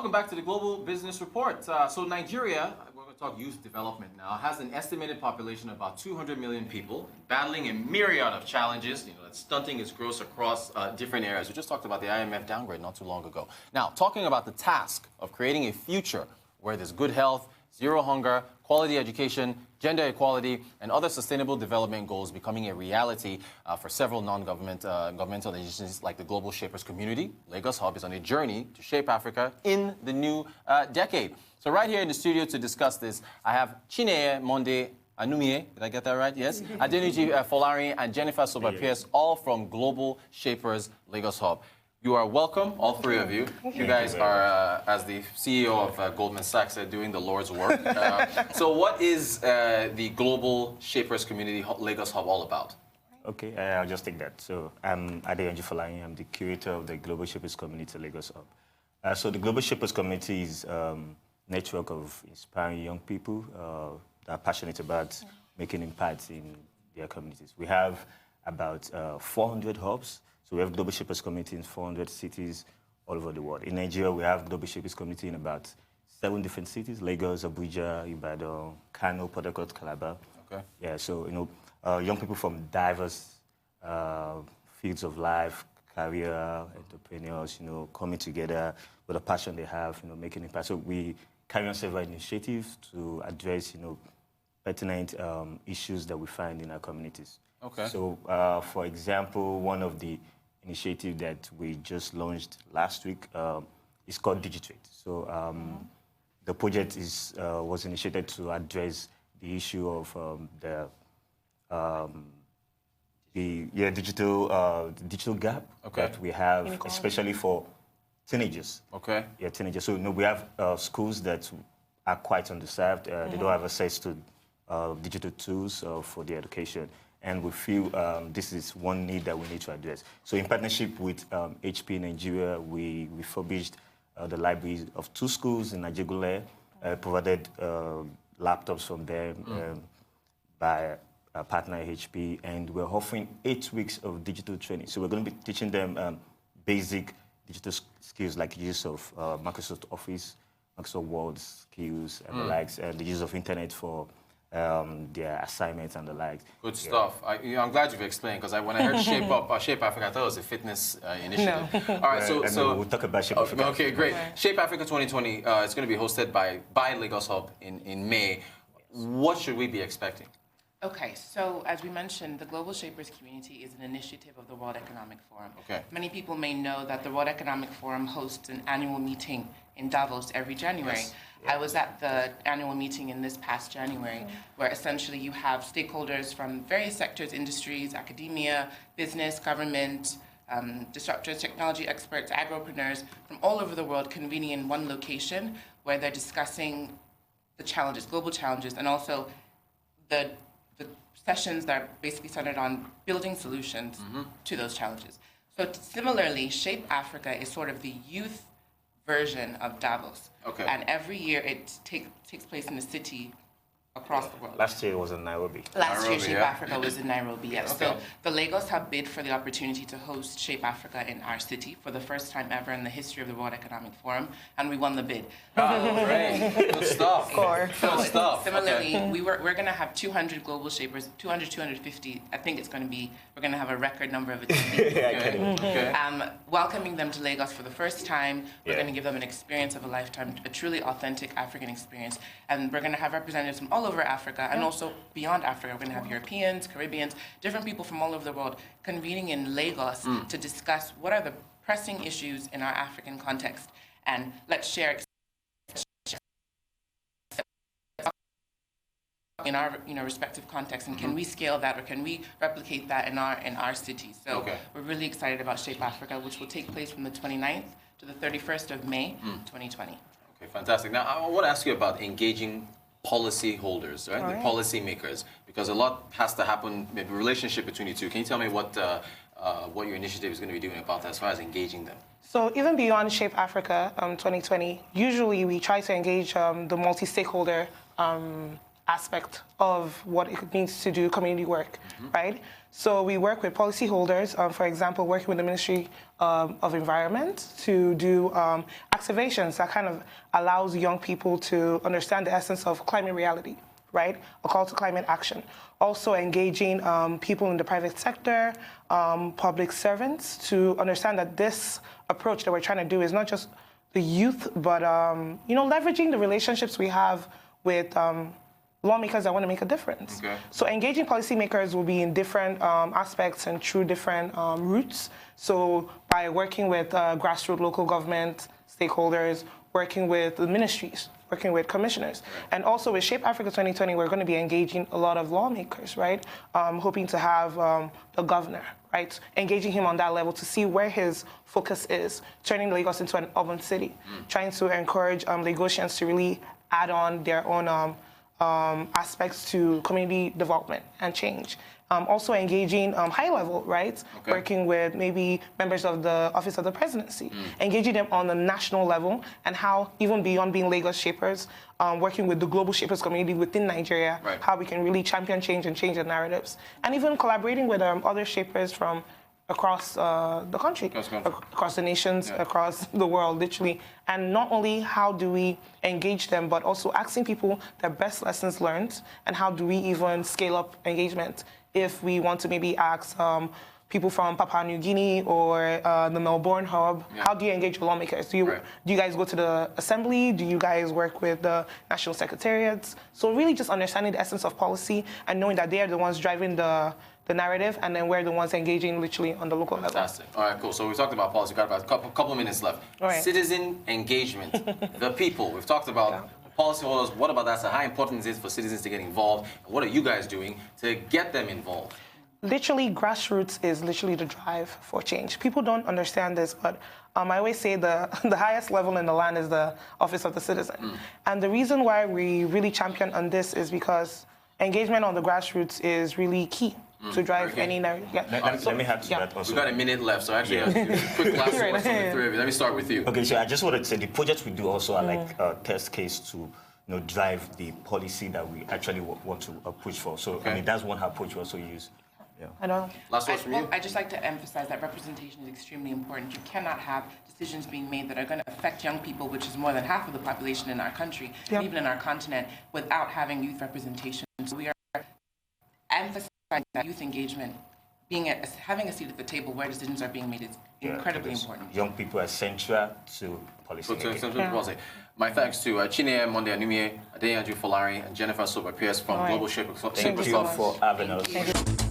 Welcome back to the Global Business Report. So Nigeria, we're going to talk youth development now, has an estimated population of about 200 million people, battling a myriad of challenges, that stunting its growth across different areas. We just talked about the IMF downgrade not too long ago. Now, talking about the task of creating a future where there's good health, zero hunger, quality education, gender equality, and other sustainable development goals becoming a reality for several non-governmental agencies like the Global Shapers community. Lagos Hub is on a journey to shape Africa in the new decade. So right here in the studio to discuss this, I have CHINENYE, MONDE, ANUMIHE, did I get that right? Yes. ADEYANJU, FOLARIN, and Jennifer SOBA PEARSE, all from Global Shapers Lagos Hub. You are welcome, all three of you. You guys are, as the CEO of Goldman Sachs, doing the Lord's work. So what is the Global Shapers Community Lagos Hub all about? Okay, I'll just take that. So I'm ADEYANJU FOLARIN. I'm the curator of the Global Shapers Community Lagos Hub. So the Global Shapers Community is a network of inspiring young people that are passionate about making impact in their communities. We have about 400 hubs. So we have Global Shapers Community in 400 cities all over the world. In Nigeria, we have Global Shapers Community in about 7 different cities: Lagos, Abuja, Ibadan, Kano, Port Harcourt, Calabar. Okay. Yeah, so, young people from diverse fields of life, career, entrepreneurs, coming together with a passion they have, making impact. So we carry on several initiatives to address, pertinent issues that we find in our communities. Okay. So, for example, one of the initiative that we just launched last week is called Digitrate. So the project was initiated to address the issue of the digital gap that we have, especially for teenagers. Okay. Yeah, teenagers. So we have schools that are quite underserved. They don't have access to digital tools for their education. And we feel this is one need that we need to address. So in partnership with HP Nigeria, we refurbished the libraries of 2 schools in Ajegule, provided laptops from them by our partner HP, and we're offering 8 weeks of digital training. So we're going to be teaching them basic digital skills like use of Microsoft Office, Microsoft Word skills, and the likes, and the use of internet for their assignments and the like. Good stuff. I'm glad you've explained, because when I heard Shape Africa, I thought it was a fitness initiative. No. All right, so we'll talk about Shape Africa. Okay, great. Right. Shape Africa 2020 is going to be hosted by Lagos Hub in May. What should we be expecting? Okay, so as we mentioned, the Global Shapers Community is an initiative of the World Economic Forum. Okay. Many people may know that the World Economic Forum hosts an annual meeting in Davos every January. Yes. I was at the annual meeting in this past January, where essentially you have stakeholders from various sectors, industries, academia, business, government, disruptors, technology experts, agropreneurs from all over the world convening in one location where they're discussing the challenges, global challenges, and also the sessions that are basically centered on building solutions to those challenges. So similarly, Shape Africa is sort of the youth version of Davos. Okay. And every year it takes place in a city across the world. Last year it was in Nairobi. Last year Shape Africa was in Nairobi, yes. Okay. So the Lagos Hub bid for the opportunity to host Shape Africa in our city for the first time ever in the history of the World Economic Forum, and we won the bid. Oh, great. Good stuff. Good stuff. Similarly, we're going to have 200 global shapers, 200, 250. I think we're going to have a record number of attendees. Welcoming them to Lagos for the first time. We're going to give them an experience of a lifetime, a truly authentic African experience. And we're going to have representatives from all over Africa and also beyond Africa. We're going to have Europeans, Caribbeans, different people from all over the world convening in Lagos to discuss what are the pressing issues in our African context, and let's share in our respective contexts, and can we scale that, or can we replicate that in our cities? So we're really excited about Shape Africa, which will take place from the 29th to the 31st of May, 2020. Okay, fantastic. Now I want to ask you about engaging policy holders, right? The policy makers, because a lot has to happen, maybe relationship between you two. Can you tell me what your initiative is going to be doing about that as far as engaging them? So even beyond Shape Africa 2020, usually we try to engage the multi-stakeholder aspect of what it means to do community work, right? So we work with policyholders, for example, working with the Ministry of Environment to do activations that kind of allows young people to understand the essence of climate reality, right? A call to climate action. Also engaging people in the private sector, public servants to understand that this approach that we're trying to do is not just the youth, but you know, leveraging the relationships we have with lawmakers that want to make a difference. Okay. So engaging policymakers will be in different aspects and through different routes. So by working with grassroots local government stakeholders, working with the ministries, working with commissioners. And also with Shape Africa 2020, we're going to be engaging a lot of lawmakers, right? Hoping to have the governor, right? Engaging him on that level to see where his focus is, turning Lagos into an urban city, trying to encourage Lagosians to really add on their own aspects to community development and change. Also engaging high level, right? Okay. Working with maybe members of the Office of the Presidency, engaging them on the national level and how, even beyond being Lagos shapers, working with the global shapers community within Nigeria, right, how we can really champion change and change the narratives. And even collaborating with other shapers from across the country, across the nations, across the world, literally. And not only how do we engage them, but also asking people their best lessons learned and how do we even scale up engagement. If we want to maybe ask people from Papua New Guinea or the Melbourne hub, how do you engage with lawmakers? Do you guys go to the assembly? Do you guys work with the national secretariats? So really just understanding the essence of policy and knowing that they are the ones driving the narrative, and then we're the ones engaging literally on the local level. Fantastic. All right, cool. So we talked about policy. We've got about a couple of minutes left. Right. Citizen engagement. The people. We've talked about policyholders. What about that? So how important is it for citizens to get involved? And what are you guys doing to get them involved? Literally, grassroots is literally the drive for change. People don't understand this, but I always say the highest level in the land is the office of the citizen. And the reason why we really champion on this is because engagement on the grassroots is really key to drive any narrative. Let me add to that also. We've got a minute left, so actually, quick last words from the three of you. Let me start with you. Okay, so I just wanted to say the projects we do also are like a test case to drive the policy that we actually want to push for. So, I mean, that's one approach we also use. Yeah. I know. Last words from you? I'd just like to emphasize that representation is extremely important. You cannot have decisions being made that are going to affect young people, which is more than half of the population in our country, and even in our continent, without having youth representation. So we are emphasizing that youth engagement, having a seat at the table where decisions are being made is incredibly important. Young people are central to policy making. My thanks to CHINENYE, MONDE, ANUMIHE, ADEYANJU, FOLARIN, and Jennifer SOBA, PEARSE from Global Shapers. Thank you for having us.